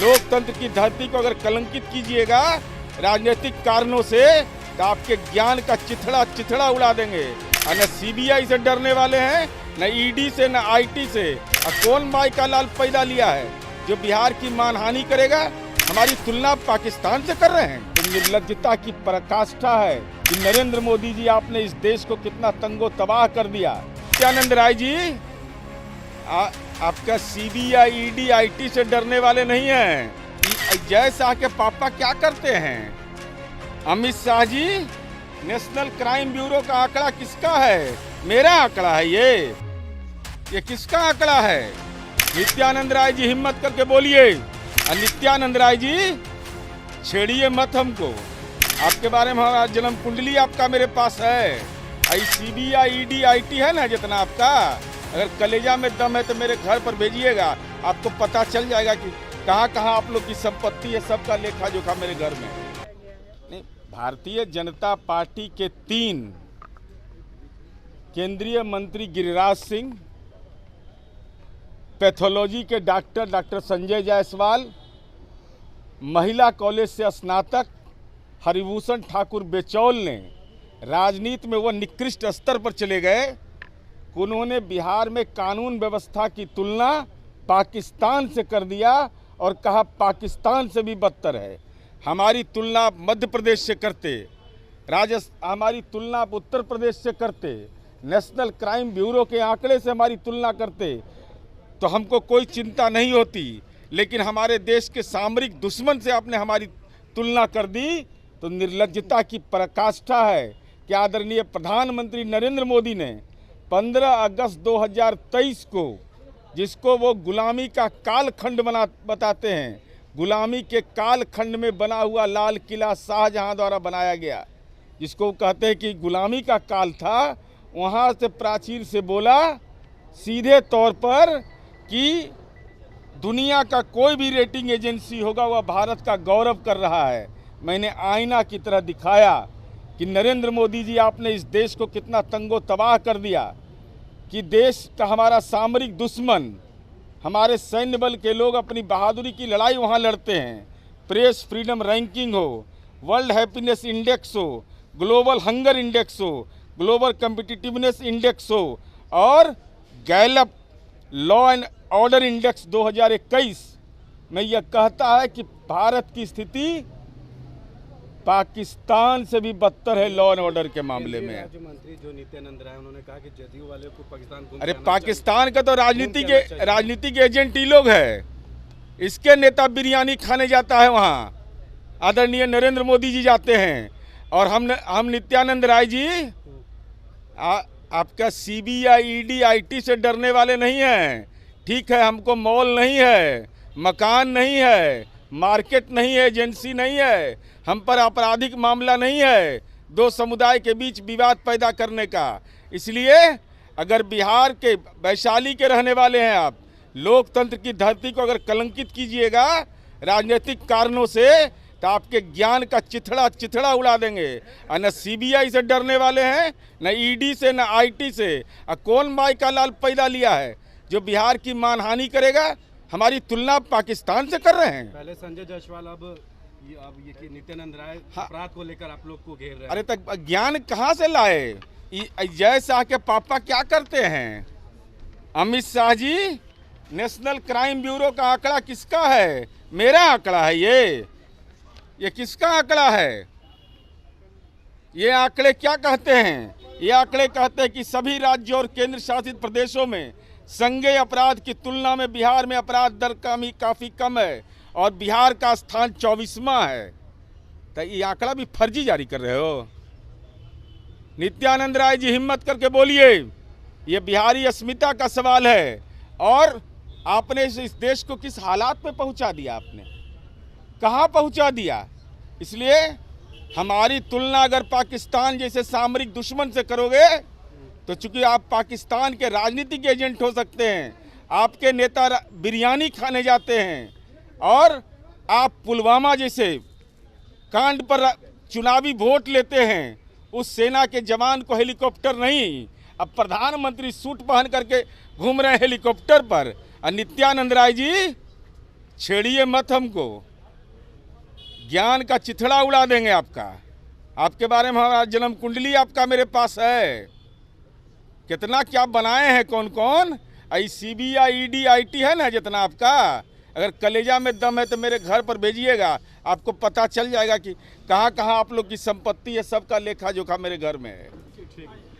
लोकतंत्र की धरती को अगर कलंकित कीजिएगा राजनीतिक कारणों से तो आपके ज्ञान का चिथड़ा उड़ा देंगे। और न सीबीआई से डरने वाले हैं, न ईडी से, न आईटी से। और कौन माई का लाल पैदा लिया है जो बिहार की मानहानि करेगा? हमारी तुलना पाकिस्तान से कर रहे हैं। तो निर्लज्जता की पराकाष्ठा है कि नरेंद्र मोदी जी, आपने इस देश को कितना तंगो तबाह कर दिया। नित्यानंद राय जी, आपका सीबीआई, ईडी, आईटी से डरने वाले नहीं हैं। जय शाह के पापा क्या करते हैं? Amit Shah ji, national crime bureau का आंकड़ा किसका है? मेरा आंकड़ा है ये किसका आंकड़ा है? नित्यानंद राय जी हिम्मत करके बोलिए। और नित्यानंद राय जी, छेड़िए मत हमको। आपके बारे में हमारा जन्म कुंडली आपका मेरे पास है। सीबीआई, ईडी, आईटी है ना जितना आपका, अगर कलेजा में दम है तो मेरे घर पर भेजिएगा, आपको पता चल जाएगा कि कहाँ कहाँ आप लोग की संपत्ति है। सबका लेखा जोखा मेरे घर में। नहीं, भारतीय जनता पार्टी के 3 केंद्रीय मंत्री गिरिराज सिंह, पैथोलॉजी के डॉक्टर संजय जायसवाल, महिला कॉलेज से स्नातक हरिभूषण ठाकुर बेचौल ने राजनीति में वह निकृष्ट स्तर पर चले गए। उन्होंने बिहार में कानून व्यवस्था की तुलना पाकिस्तान से कर दिया और कहा पाकिस्तान से भी बदतर है। हमारी तुलना मध्य प्रदेश से करते, हमारी तुलना उत्तर प्रदेश से करते, नेशनल क्राइम ब्यूरो के आंकड़े से हमारी तुलना करते तो हमको कोई चिंता नहीं होती। लेकिन हमारे देश के सामरिक दुश्मन से आपने हमारी तुलना कर दी, तो निर्लज्जता की पराकाष्ठा है कि आदरणीय प्रधानमंत्री नरेंद्र मोदी ने 15 अगस्त 2023 को, जिसको वो गुलामी का कालखंड बताते हैं, गुलामी के कालखंड में बना हुआ लाल किला शाहजहां द्वारा बनाया गया, जिसको वो कहते हैं कि गुलामी का काल था, वहाँ से प्राचीर से बोला सीधे तौर पर कि दुनिया का कोई भी रेटिंग एजेंसी होगा वह भारत का गौरव कर रहा है। मैंने आईना की तरह दिखाया कि नरेंद्र मोदी जी, आपने इस देश को कितना तंगो तबाह कर दिया कि देश का हमारा सामरिक दुश्मन, हमारे सैन्य बल के लोग अपनी बहादुरी की लड़ाई वहाँ लड़ते हैं। प्रेस फ्रीडम रैंकिंग हो, वर्ल्ड हैप्पीनेस इंडेक्स हो, ग्लोबल हंगर इंडेक्स हो, ग्लोबल कम्पिटिटिवनेस इंडेक्स हो और Gallup law and order index 2021 में यह कहता है कि भारत की स्थिति पाकिस्तान से भी बदतर है लॉ एंड ऑर्डर के मामले में। राज्य मंत्री जो नित्यानंद राय, उन्होंने कहा कि जदयू वाले को पाकिस्तान घूम, अरे पाकिस्तान का तो राजनीतिक एजेंट ही लोग है। इसके नेता बिरयानी खाने जाता है वहाँ, आदरणीय नरेंद्र मोदी जी जाते हैं। और हम नित्यानंद राय जी, आपका सीबीआई, ईडी, आईटी से डरने वाले नहीं हैं। ठीक है, हमको मॉल नहीं है, मकान नहीं है, मार्केट नहीं है, एजेंसी नहीं है, हम पर आपराधिक मामला नहीं है 2 समुदाय के बीच विवाद पैदा करने का। इसलिए अगर बिहार के वैशाली के रहने वाले हैं आप, लोकतंत्र की धरती को अगर कलंकित कीजिएगा राजनीतिक कारणों से तो आपके ज्ञान का चिथड़ा उड़ा देंगे। और न सीबीआई से डरने वाले हैं, न ईडी से, न आईटी से। और कौन माई का लाल पैदा लिया है जो बिहार की मानहानि करेगा? हमारी तुलना पाकिस्तान से कर रहे हैं। पहले संजय जायसवाल, अब ये नित्यानंद राय अपराध को लेकर आप लोग को घेर रहे हैं। अरे तक ज्ञान कहाँ से लाए? जय शाह के पापा क्या करते हैं? Amit Shah ji, national crime bureau का आंकड़ा किसका है? मेरा आंकड़ा है ये किसका आंकड़ा है? ये आंकड़े क्या कहते हैं? ये आंकड़े कहते हैं कि सभी राज्यों और केंद्र शासित प्रदेशों में संज्ञेय अपराध की तुलना में बिहार में अपराध दर काफ़ी कम है और बिहार का स्थान 24वां है। तो ये आंकड़ा भी फर्जी जारी कर रहे हो। नित्यानंद राय जी हिम्मत करके बोलिए। ये बिहारी अस्मिता का सवाल है और आपने इस देश को किस हालात में पहुंचा दिया, आपने कहां पहुंचा दिया। इसलिए हमारी तुलना अगर पाकिस्तान जैसे सामरिक दुश्मन से करोगे तो चूंकि आप पाकिस्तान के राजनीतिक एजेंट हो सकते हैं, आपके नेता बिरयानी खाने जाते हैं और आप पुलवामा जैसे कांड पर चुनावी वोट लेते हैं, उस सेना के जवान को हेलीकॉप्टर नहीं, अब प्रधानमंत्री सूट पहन करके घूम रहे हैं हेलीकॉप्टर पर। और नित्यानंद राय जी, छेड़िए मत हमको, ज्ञान का चिथड़ा उड़ा देंगे आपका। आपके बारे में हमारा जन्म कुंडली आपका मेरे पास है, कितना क्या बनाए हैं, कौन कौन। CBI ED IT है ना जितना आपका, अगर कलेजा में दम है तो मेरे घर पर भेजिएगा, आपको पता चल जाएगा कि कहाँ कहाँ आप लोग की संपत्ति है, सबका लेखा जोखा मेरे घर में है। ठीक है।